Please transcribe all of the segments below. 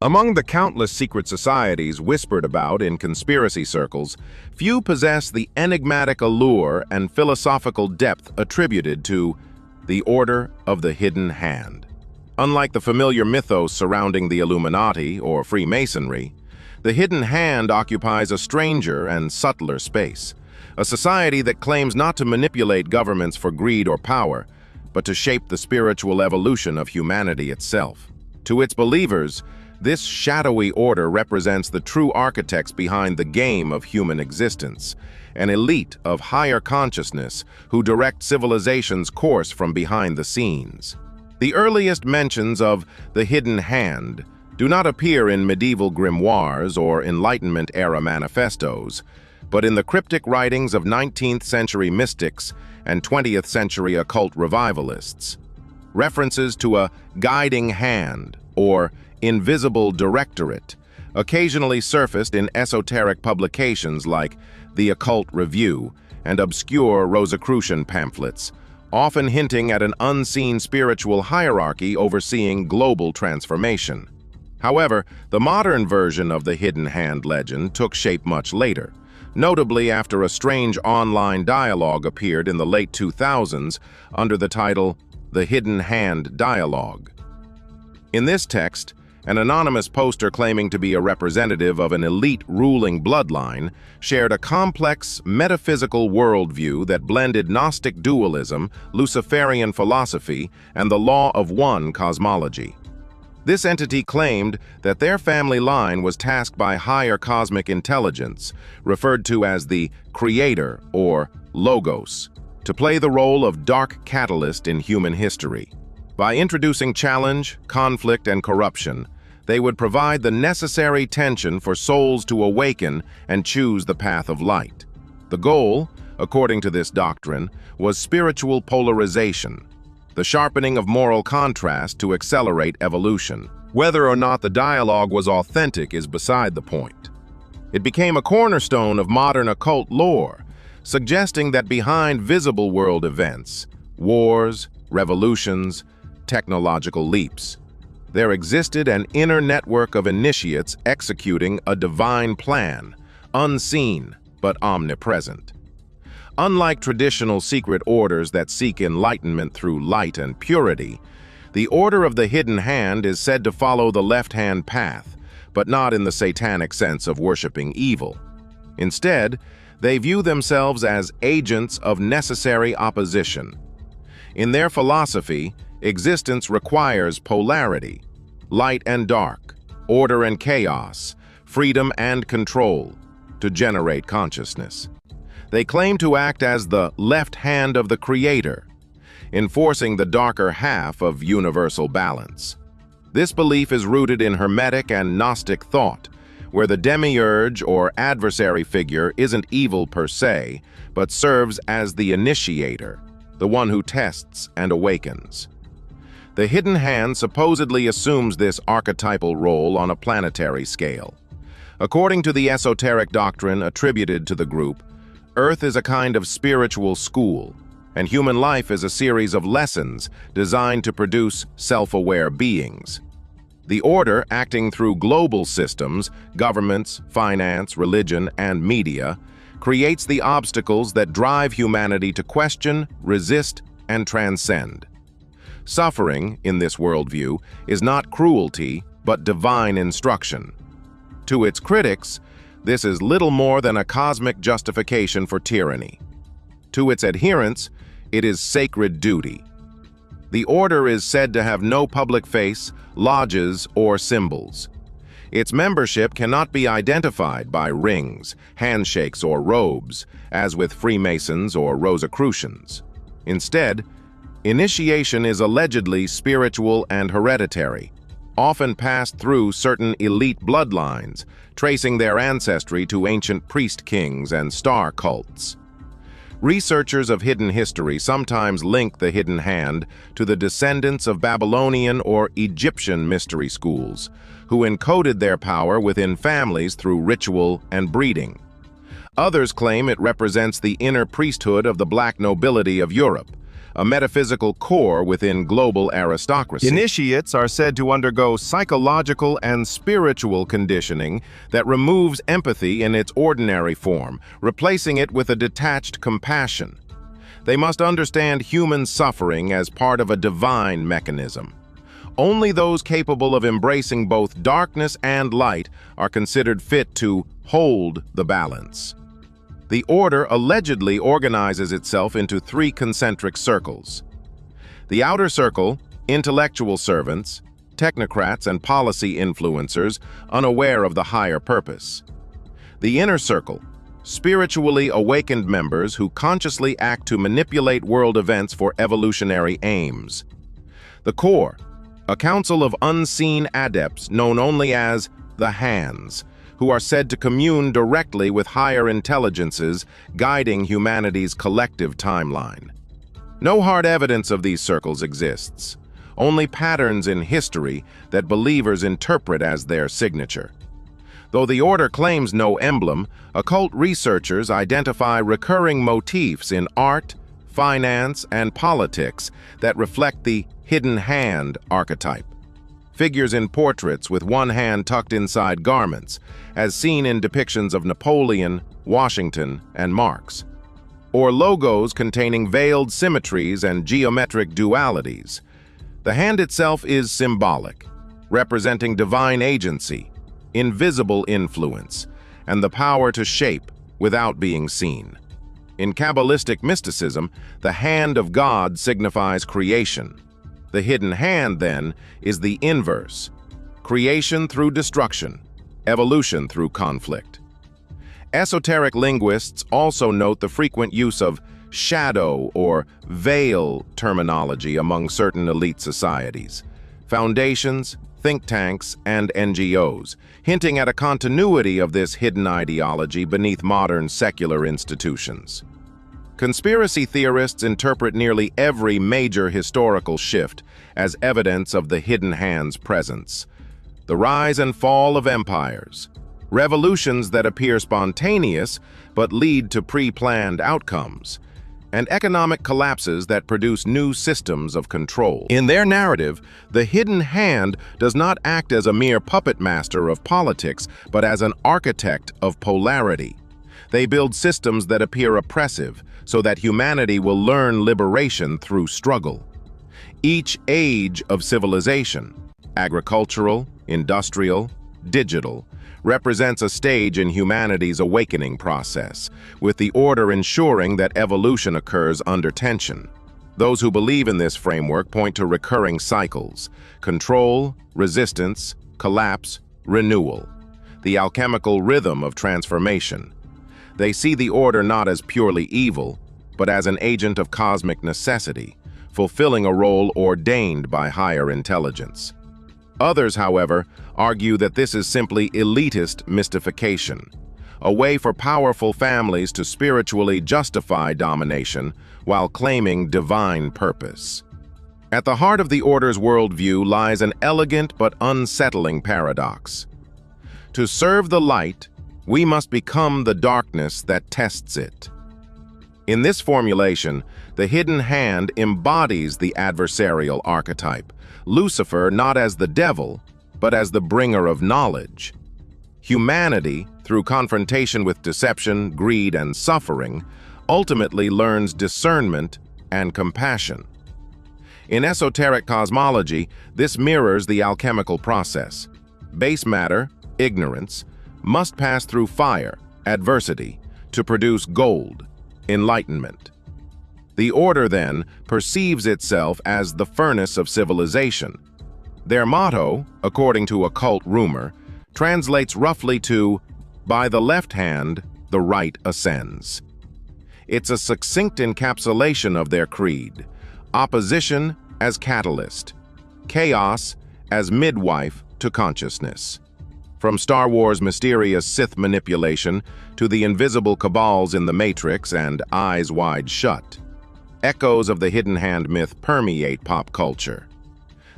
Among the countless secret societies whispered about in conspiracy circles, few possess the enigmatic allure and philosophical depth attributed to the Order of the Hidden Hand. Unlike the familiar mythos surrounding the Illuminati or Freemasonry, the Hidden Hand occupies a stranger and subtler space, a society that claims not to manipulate governments for greed or power, but to shape the spiritual evolution of humanity itself. To its believers, this shadowy order represents the true architects behind the game of human existence, an elite of higher consciousness who direct civilization's course from behind the scenes. The earliest mentions of the Hidden Hand do not appear in medieval grimoires or Enlightenment-era manifestos, but in the cryptic writings of 19th-century mystics and 20th-century occult revivalists. References to a guiding hand, or invisible directorate, occasionally surfaced in esoteric publications like The Occult Review and obscure Rosicrucian pamphlets, often hinting at an unseen spiritual hierarchy overseeing global transformation. However, the modern version of the Hidden Hand legend took shape much later, notably after a strange online dialogue appeared in the late 2000s under the title The Hidden Hand Dialogue. In this text, an anonymous poster claiming to be a representative of an elite ruling bloodline shared a complex, metaphysical worldview that blended Gnostic dualism, Luciferian philosophy, and the law of one cosmology. This entity claimed that their family line was tasked by higher cosmic intelligence, referred to as the Creator or Logos, to play the role of dark catalyst in human history. By introducing challenge, conflict, and corruption, they would provide the necessary tension for souls to awaken and choose the path of light. The goal, according to this doctrine, was spiritual polarization, the sharpening of moral contrast to accelerate evolution. Whether or not the dialogue was authentic is beside the point. It became a cornerstone of modern occult lore, suggesting that behind visible world events, wars, revolutions, technological leaps, there existed an inner network of initiates executing a divine plan, unseen but omnipresent. Unlike traditional secret orders that seek enlightenment through light and purity, the Order of the Hidden Hand is said to follow the left-hand path, but not in the satanic sense of worshiping evil. Instead, they view themselves as agents of necessary opposition. In their philosophy, existence requires polarity, light and dark, order and chaos, freedom and control, to generate consciousness. They claim to act as the left hand of the Creator, enforcing the darker half of universal balance. This belief is rooted in Hermetic and Gnostic thought, where the demiurge or adversary figure isn't evil per se, but serves as the initiator, the one who tests and awakens. The Hidden Hand supposedly assumes this archetypal role on a planetary scale. According to the esoteric doctrine attributed to the group, Earth is a kind of spiritual school, and human life is a series of lessons designed to produce self-aware beings. The order, acting through global systems, governments, finance, religion, and media, creates the obstacles that drive humanity to question, resist, and transcend. Suffering, in this worldview, is not cruelty, but divine instruction. To its critics, this is little more than a cosmic justification for tyranny. To its adherents, it is sacred duty. The order is said to have no public face, lodges, or symbols. Its membership cannot be identified by rings, handshakes, or robes, as with Freemasons or Rosicrucians. Instead, initiation is allegedly spiritual and hereditary, often passed through certain elite bloodlines, tracing their ancestry to ancient priest kings and star cults. Researchers of hidden history sometimes link the Hidden Hand to the descendants of Babylonian or Egyptian mystery schools, who encoded their power within families through ritual and breeding. Others claim it represents the inner priesthood of the black nobility of Europe, a metaphysical core within global aristocracy. Initiates are said to undergo psychological and spiritual conditioning that removes empathy in its ordinary form, replacing it with a detached compassion. They must understand human suffering as part of a divine mechanism. Only those capable of embracing both darkness and light are considered fit to hold the balance. The order allegedly organizes itself into 3 concentric circles. The outer circle, intellectual servants, technocrats and policy influencers unaware of the higher purpose. The inner circle, spiritually awakened members who consciously act to manipulate world events for evolutionary aims. The core, a council of unseen adepts known only as the Hands, who are said to commune directly with higher intelligences guiding humanity's collective timeline. No hard evidence of these circles exists, only patterns in history that believers interpret as their signature. Though the order claims no emblem, occult researchers identify recurring motifs in art, finance, and politics that reflect the hidden hand archetype. Figures in portraits with one hand tucked inside garments, as seen in depictions of Napoleon, Washington, and Marx. Or logos containing veiled symmetries and geometric dualities. The hand itself is symbolic, representing divine agency, invisible influence, and the power to shape without being seen. In Kabbalistic mysticism, the hand of God signifies creation. The hidden hand, then, is the inverse: creation through destruction, evolution through conflict. Esoteric linguists also note the frequent use of shadow or veil terminology among certain elite societies, foundations, think tanks, and NGOs, hinting at a continuity of this hidden ideology beneath modern secular institutions. Conspiracy theorists interpret nearly every major historical shift as evidence of the hidden hand's presence. The rise and fall of empires, revolutions that appear spontaneous but lead to pre-planned outcomes, and economic collapses that produce new systems of control. In their narrative, the hidden hand does not act as a mere puppet master of politics, but as an architect of polarity. They build systems that appear oppressive, so that humanity will learn liberation through struggle. Each age of civilization, agricultural, industrial, digital, represents a stage in humanity's awakening process, with the order ensuring that evolution occurs under tension. Those who believe in this framework point to recurring cycles: control, resistance, collapse, renewal, the alchemical rhythm of transformation. They see the order not as purely evil, but as an agent of cosmic necessity, fulfilling a role ordained by higher intelligence. Others, however, argue that this is simply elitist mystification, a way for powerful families to spiritually justify domination while claiming divine purpose. At the heart of the order's worldview lies an elegant but unsettling paradox. To serve the light, we must become the darkness that tests it. In this formulation, the hidden hand embodies the adversarial archetype, Lucifer not as the devil, but as the bringer of knowledge. Humanity, through confrontation with deception, greed, and suffering, ultimately learns discernment and compassion. In esoteric cosmology, this mirrors the alchemical process. Base matter, ignorance, must pass through fire, adversity, to produce gold, enlightenment. The order, then, perceives itself as the furnace of civilization. Their motto, according to occult rumor, translates roughly to, "By the left hand, the right ascends." It's a succinct encapsulation of their creed: opposition as catalyst, chaos as midwife to consciousness. From Star Wars' mysterious Sith manipulation to the invisible cabals in the Matrix and Eyes Wide Shut, echoes of the hidden hand myth permeate pop culture.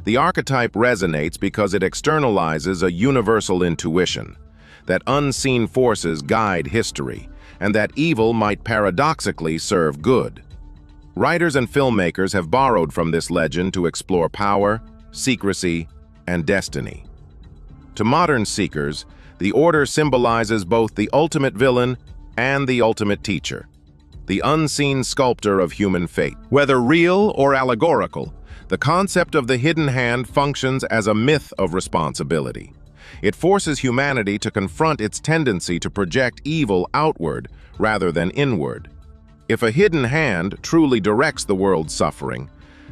The archetype resonates because it externalizes a universal intuition that unseen forces guide history and that evil might paradoxically serve good. Writers and filmmakers have borrowed from this legend to explore power, secrecy, and destiny. To modern seekers, the Order symbolizes both the ultimate villain and the ultimate teacher, the unseen sculptor of human fate. Whether real or allegorical, the concept of the hidden hand functions as a myth of responsibility. It forces humanity to confront its tendency to project evil outward rather than inward. If a hidden hand truly directs the world's suffering,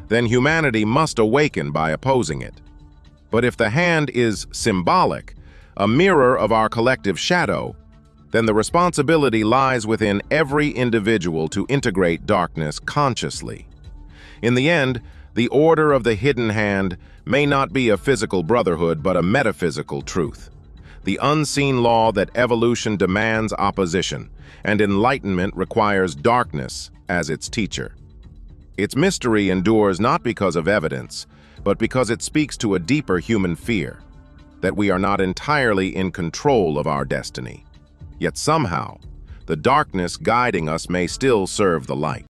then humanity must awaken by opposing it. But if the hand is symbolic, a mirror of our collective shadow, then the responsibility lies within every individual to integrate darkness consciously. In the end, the Order of the Hidden Hand may not be a physical brotherhood but a metaphysical truth, the unseen law that evolution demands opposition, and enlightenment requires darkness as its teacher. Its mystery endures not because of evidence, but because it speaks to a deeper human fear, that we are not entirely in control of our destiny. Yet somehow, the darkness guiding us may still serve the light.